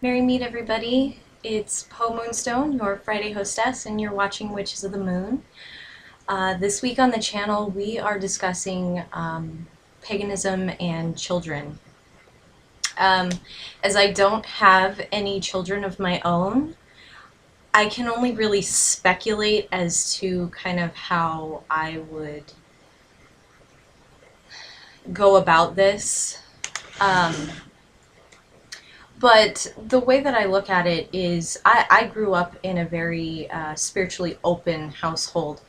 Merry meet everybody. It's Poe Moonstone, your Friday hostess, and you're watching Witches of the Moon. This week on the channel, we are discussing paganism and children. Um, as I don't have any children of my own, I can only really speculate as to kind of how I would go about this. But the way that I look at it is I grew up in a very spiritually open household.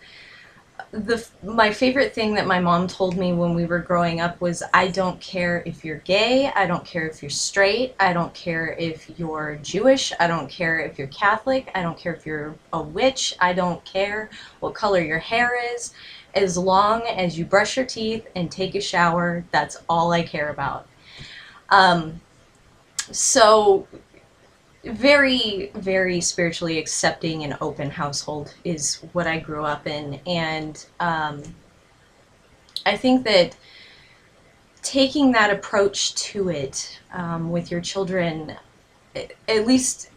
My favorite thing that my mom told me when we were growing up was, I don't care if you're gay, I don't care if you're straight, I don't care if you're Jewish, I don't care if you're Catholic, I don't care if you're a witch, I don't care what color your hair is. As long as you brush your teeth and take a shower, that's all I care about. So very, very spiritually accepting and open household is what I grew up in. And I think that taking that approach to it with your children, at least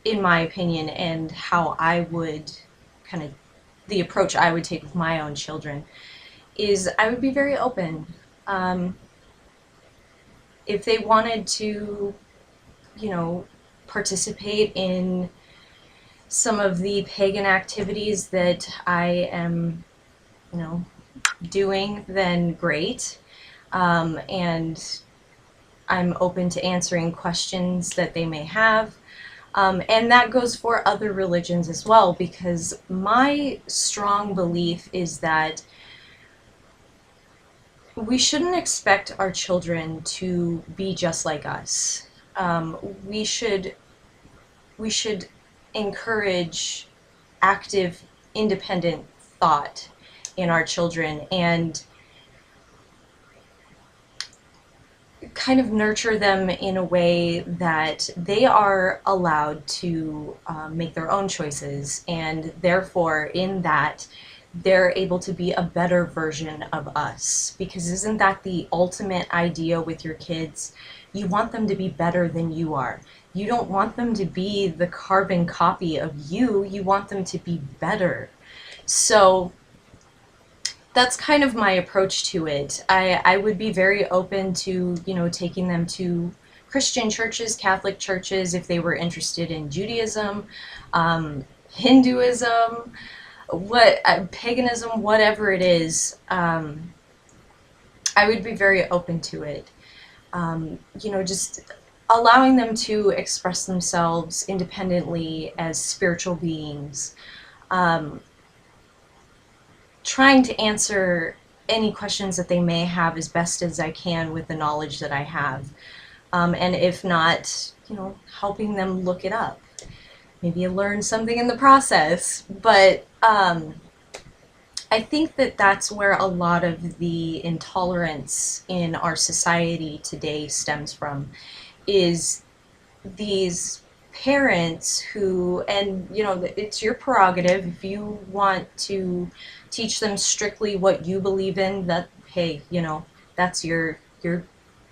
in my opinion, and how I would kind of, the approach I would take with my own children, is I would be very open. If they wanted to, participate in some of the pagan activities that I am, doing, then great. And I'm open to answering questions that they may have. And that goes for other religions as well, because my strong belief is that we shouldn't expect our children to be just like us. We should encourage active, independent thought in our children and kind of nurture them in a way that they are allowed to make their own choices, and therefore in that they're able to be a better version of us. Because isn't that the ultimate idea with your kids? You want them to be better than you are. You don't want them to be the carbon copy of you. You want them to be better. So that's kind of my approach to it. I would be very open to, taking them to Christian churches, Catholic churches, if they were interested in Judaism, Hinduism, paganism, whatever it is. I would be very open to it. Just allowing them to express themselves independently as spiritual beings. Trying to answer any questions that they may have as best as I can with the knowledge that I have. And if not, helping them look it up. Maybe you learn something in the process. But I think that that's where a lot of the intolerance in our society today stems from, is these parents who, and it's your prerogative if you want to teach them strictly what you believe in, that, hey, that's your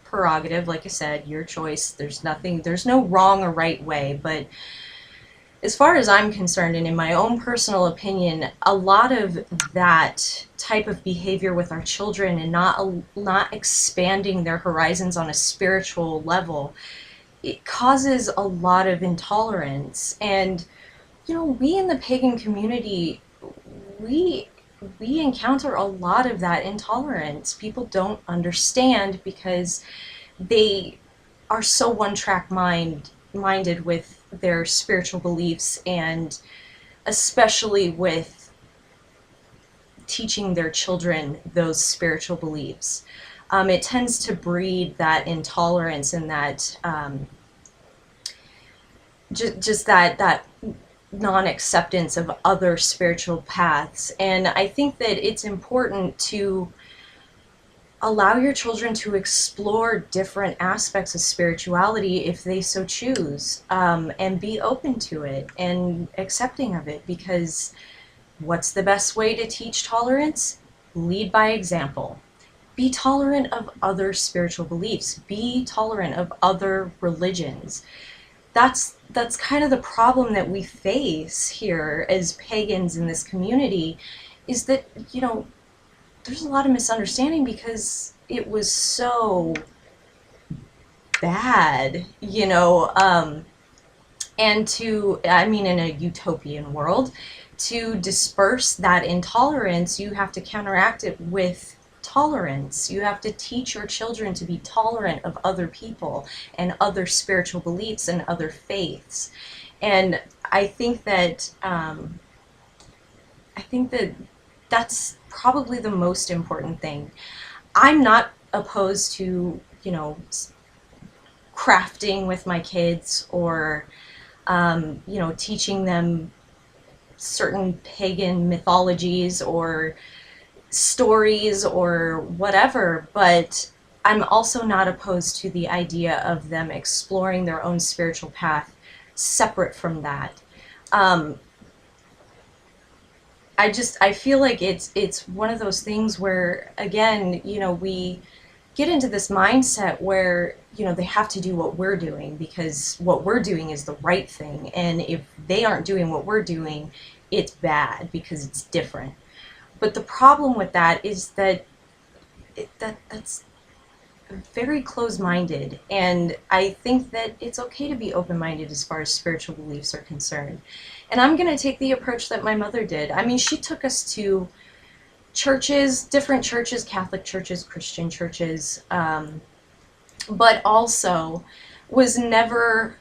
prerogative. Like I said, your choice. There's no wrong or right way. But as far as I'm concerned, and in my own personal opinion, a lot of that type of behavior with our children and not expanding their horizons on a spiritual level, it causes a lot of intolerance. And we in the pagan community, we encounter a lot of that intolerance. People don't understand because they are so one-track minded with their spiritual beliefs, and especially with teaching their children those spiritual beliefs. It tends to breed that intolerance and that just that non-acceptance of other spiritual paths. And I think that it's important to allow your children to explore different aspects of spirituality if they so choose, and be open to it and accepting of it. Because what's the best way to teach tolerance? Lead by example. Be tolerant of other spiritual beliefs. Be tolerant of other religions. that's kind of the problem that we face here as pagans in this community, is that, you know, there's a lot of misunderstanding because it was so bad, you know. And to, I mean, in a utopian world, to disperse that intolerance, you have to counteract it with tolerance. You have to teach your children to be tolerant of other people and other spiritual beliefs and other faiths. And I think that that's probably the most important thing. I'm not opposed to, you know, crafting with my kids, or you know, teaching them certain pagan mythologies or stories or whatever, but I'm also not opposed to the idea of them exploring their own spiritual path separate from that. Um, I feel like it's one of those things where, again, you know, we get into this mindset where, you know, they have to do what we're doing because what we're doing is the right thing, and if they aren't doing what we're doing, it's bad because it's different. But the problem with that is that that's very close-minded, and I think that it's okay to be open-minded as far as spiritual beliefs are concerned. And I'm going to take the approach that my mother did. I mean, she took us to churches, different churches, Catholic churches, Christian churches, but also was never,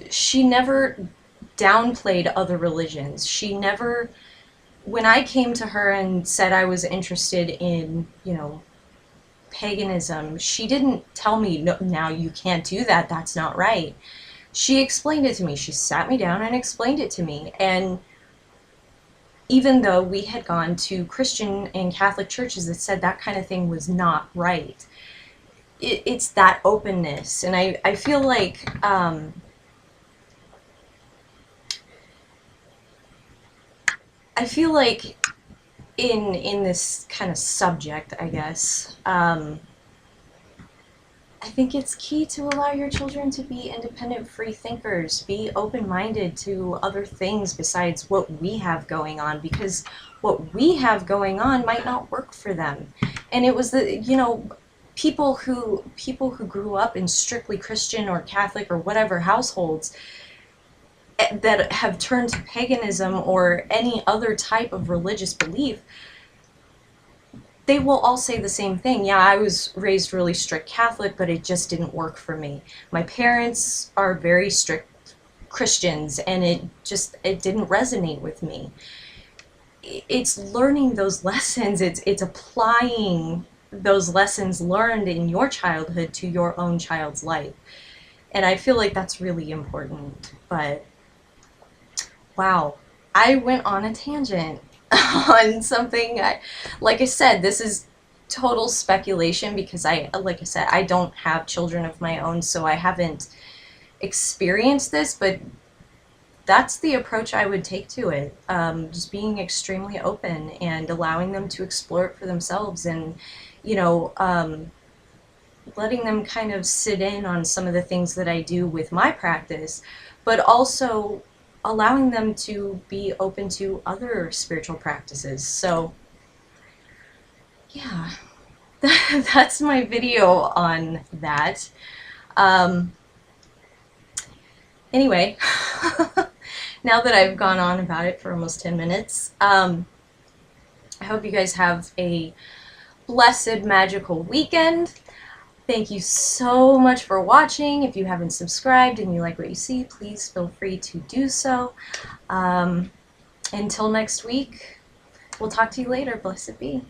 she never downplayed other religions. She never, when I came to her and said I was interested in, you know, paganism, she didn't tell me, no, now you can't do that, that's not right. She explained it to me. She sat me down and explained it to me. And even though we had gone to Christian and Catholic churches that said that kind of thing was not right, it's that openness. And I feel like in this kind of subject, I guess, I think it's key to allow your children to be independent, free thinkers, be open-minded to other things besides what we have going on, because what we have going on might not work for them. And it was the, you know, people who grew up in strictly Christian or Catholic or whatever households that have turned to paganism or any other type of religious belief, they will all say the same thing. Yeah, I was raised really strict Catholic, but it just didn't work for me. My parents are very strict Christians, and it didn't resonate with me. It's learning those lessons. It's applying those lessons learned in your childhood to your own child's life. And I feel like that's really important. But wow, I went on a tangent on something. Like I said, this is total speculation because like I said, I don't have children of my own, so I haven't experienced this, but that's the approach I would take to it. Just being extremely open and allowing them to explore it for themselves, and, you know, letting them kind of sit in on some of the things that I do with my practice, but also allowing them to be open to other spiritual practices. So yeah, that's my video on that. Anyway, now that I've gone on about it for almost 10 minutes, I hope you guys have a blessed, magical weekend. Thank you so much for watching. If you haven't subscribed and you like what you see, please feel free to do so. Until next week, we'll talk to you later. Blessed be.